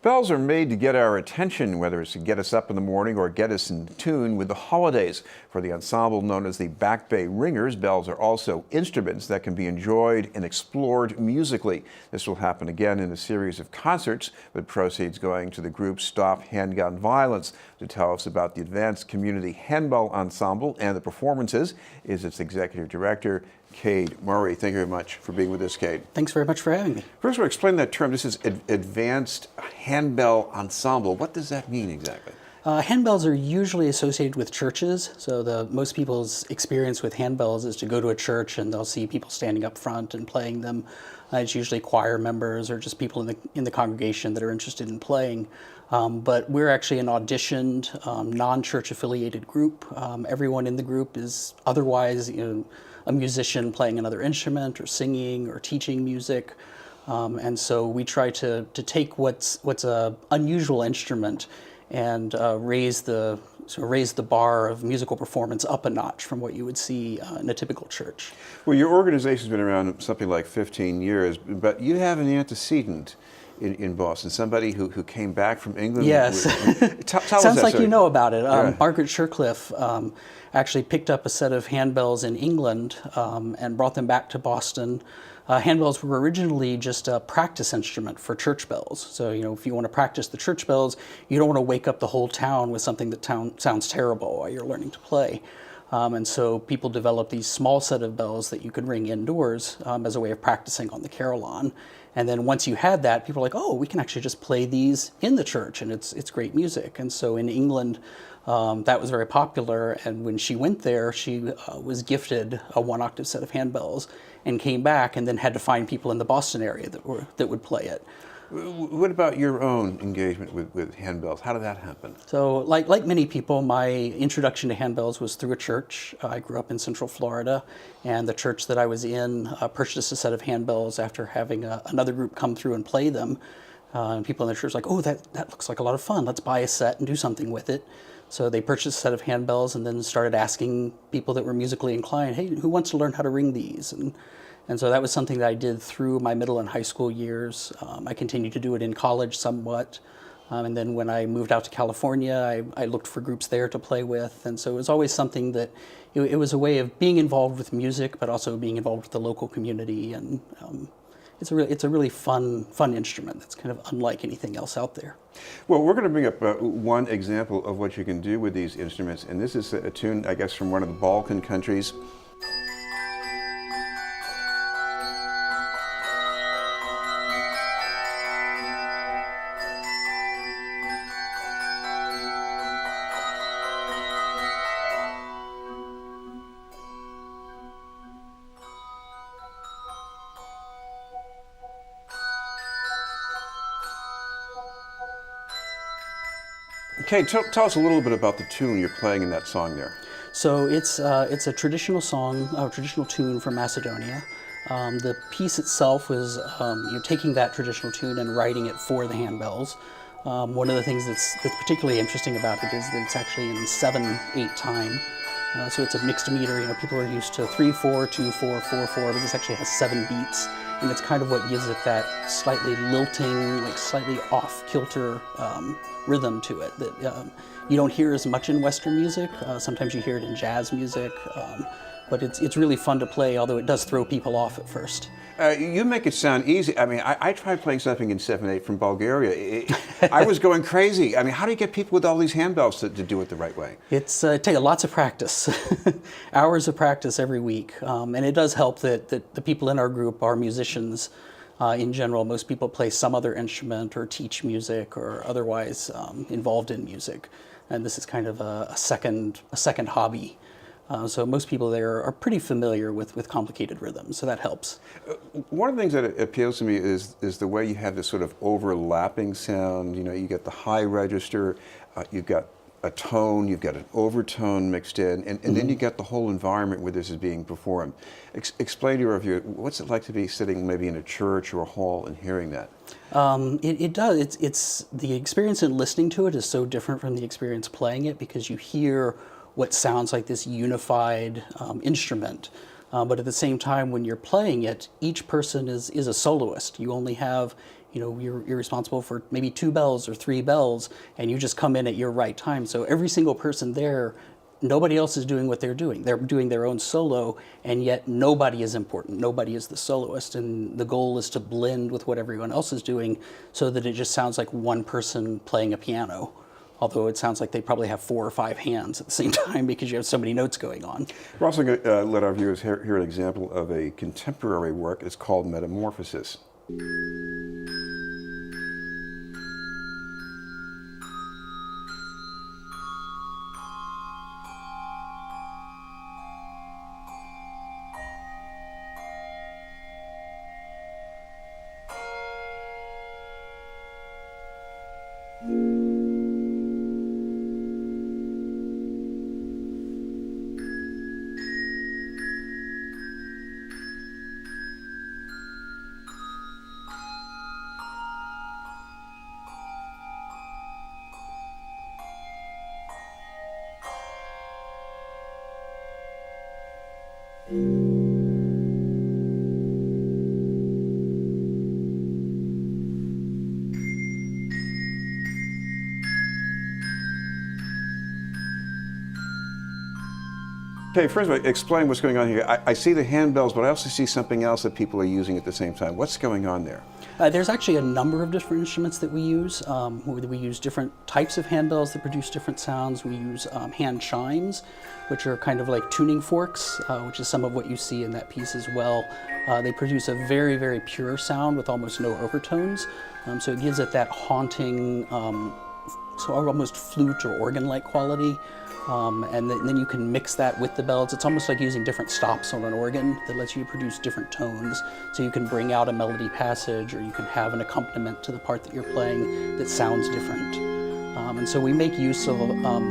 Bells are made to get our attention, whether it's to get us up in the morning or get us in tune with the holidays. For the ensemble known as the Back Bay Ringers, bells are also instruments that can be enjoyed and explored musically. This will happen again in a series of concerts, with proceeds going to the group Stop Handgun Violence. To tell us about the Advanced Community Handbell Ensemble and the performances is its executive director, Cade Murray. Thank you very much for being with us, Cade. Thanks very much for having me. First of all, explain that term. This is Advanced Handbell Ensemble. What does that mean exactly? Handbells are usually associated with churches, so most people's experience with handbells is to go to a church and they'll see people standing up front and playing them. It's usually choir members or just people in the congregation that are interested in playing. But we're actually an auditioned, non-church affiliated group. Everyone in the group is otherwise, a musician playing another instrument or singing or teaching music. And so we try to take what's a unusual instrument and raise the bar of musical performance up a notch from what you would see in a typical church. Well, your organization's been around something like 15 years, but you have an antecedent in Boston, somebody who came back from England. Yes. Tell us Sounds that like story. you know about it. Yeah. Margaret Shercliffe actually picked up a set of handbells in England and brought them back to Boston. Handbells were originally just a practice instrument for church bells. So, if you want to practice the church bells, you don't want to wake up the whole town with something that sounds terrible while you're learning to play. And so people developed these small set of bells that you could ring indoors as a way of practicing on the carillon. And then once you had that, people were like, oh, we can actually just play these in the church, and it's great music. And so in England, that was very popular. And when she went there, she was gifted a one-octave set of handbells and came back and then had to find people in the Boston area that would play it. What about your own engagement with handbells? How did that happen? So like many people, my introduction to handbells was through a church. I grew up in Central Florida, and the church that I was in purchased a set of handbells after having another group come through and play them. And people in the church were like, oh, that looks like a lot of fun. Let's buy a set and do something with it. So they purchased a set of handbells and then started asking people that were musically inclined, hey, who wants to learn how to ring these? And so that was something that I did through my middle and high school years. I continued to do it in college somewhat. And then when I moved out to California, I looked for groups there to play with. And so it was always something that, it was a way of being involved with music, but also being involved with the local community. And it's a really fun instrument that's kind of unlike anything else out there. Well, we're going to bring up one example of what you can do with these instruments. And this is a tune, I guess, from one of the Balkan countries. Okay, tell us a little bit about the tune you're playing in that song there. So it's a traditional song, a traditional tune from Macedonia. The piece itself was taking that traditional tune and writing it for the handbells. One of the things that's particularly interesting about it is that it's actually in 7/8 time. So it's a mixed meter. People are used to 3/4, 2/4, 4/4, but this actually has 7 beats. And it's kind of what gives it that slightly lilting, slightly off-kilter rhythm to it that you don't hear as much in Western music. Sometimes you hear it in jazz music, but it's really fun to play, although it does throw people off at first. You make it sound easy. I mean, I tried playing something in 7/8 from Bulgaria. I was going crazy. I mean, how do you get people with all these handbells to do it the right way? It takes lots of practice, hours of practice every week. And it does help that the people in our group are musicians in general. Most people play some other instrument or teach music or otherwise involved in music. And this is kind of a second hobby. So most people there are pretty familiar with complicated rhythms, so that helps. One of the things that appeals to me is the way you have this sort of overlapping sound. You get the high register, you've got a tone, you've got an overtone mixed in, and then you get the whole environment where this is being performed. Explain to your reviewer, what's it like to be sitting maybe in a church or a hall and hearing that? It does. It's the experience in listening to it is so different from the experience playing it, because you hear what sounds like this unified instrument. But at the same time, when you're playing it, each person is a soloist. You only have you're responsible for maybe 2 bells or 3 bells, and you just come in at your right time. So every single person there, nobody else is doing what they're doing. They're doing their own solo, and yet nobody is important. Nobody is the soloist, and the goal is to blend with what everyone else is doing so that it just sounds like one person playing a piano. Although it sounds like they probably have 4 or 5 hands at the same time because you have so many notes going on. We're also going to let our viewers hear an example of a contemporary work. It's called Metamorphosis. Okay, first of all, explain what's going on here. I see the handbells, but I also see something else that people are using at the same time. What's going on there? There's actually a number of different instruments that we use. We use different types of handbells that produce different sounds. We use hand chimes, which are kind of like tuning forks, which is some of what you see in that piece as well. They produce a very, very pure sound with almost no overtones. So it gives it that haunting, so almost flute or organ-like quality. And then you can mix that with the bells. It's almost like using different stops on an organ that lets you produce different tones. So you can bring out a melody passage, or you can have an accompaniment to the part that you're playing that sounds different. And so we make use of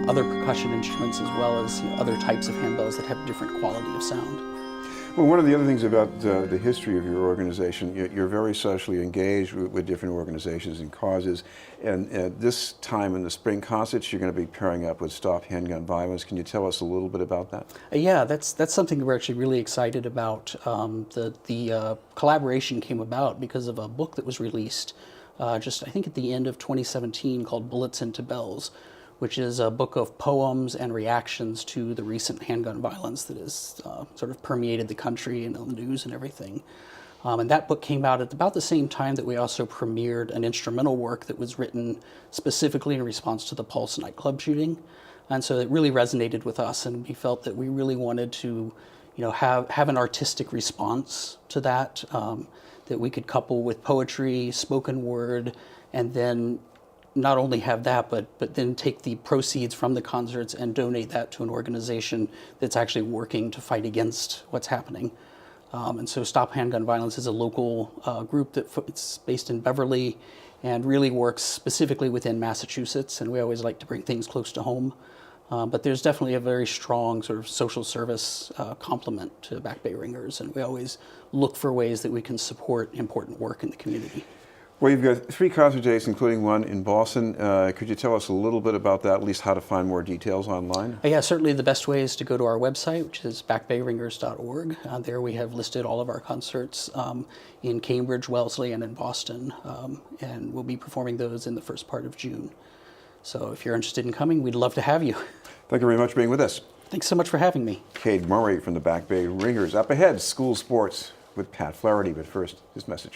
other percussion instruments as well as other types of handbells that have different quality of sound. Well, one of the other things about the history of your organization, you're very socially engaged with different organizations and causes. And this time in the spring concerts, you're going to be pairing up with Stop Handgun Violence. Can you tell us a little bit about that? Yeah, that's something that we're actually really excited about. The collaboration came about because of a book that was released just, I think, at the end of 2017 called Bullets into Bells, which is a book of poems and reactions to the recent handgun violence that has sort of permeated the country and the news and everything. And that book came out at about the same time that we also premiered an instrumental work that was written specifically in response to the Pulse nightclub shooting. And so it really resonated with us, and we felt that we really wanted to have an artistic response to that, that we could couple with poetry, spoken word, and then not only have that, but then take the proceeds from the concerts and donate that to an organization that's actually working to fight against what's happening. And so Stop Handgun Violence is a local group it's based in Beverly and really works specifically within Massachusetts, and we always like to bring things close to home. But there's definitely a very strong sort of social service complement to Back Bay Ringers, and we always look for ways that we can support important work in the community. Well, you've got 3 concert dates, including one in Boston. Could you tell us a little bit about that, at least how to find more details online? Yeah, certainly the best way is to go to our website, which is backbayringers.org. There we have listed all of our concerts in Cambridge, Wellesley, and in Boston, and we'll be performing those in the first part of June. So if you're interested in coming, we'd love to have you. Thank you very much for being with us. Thanks so much for having me. Cade Murray from the Back Bay Ringers. Up ahead, school sports with Pat Flaherty. But first, this message.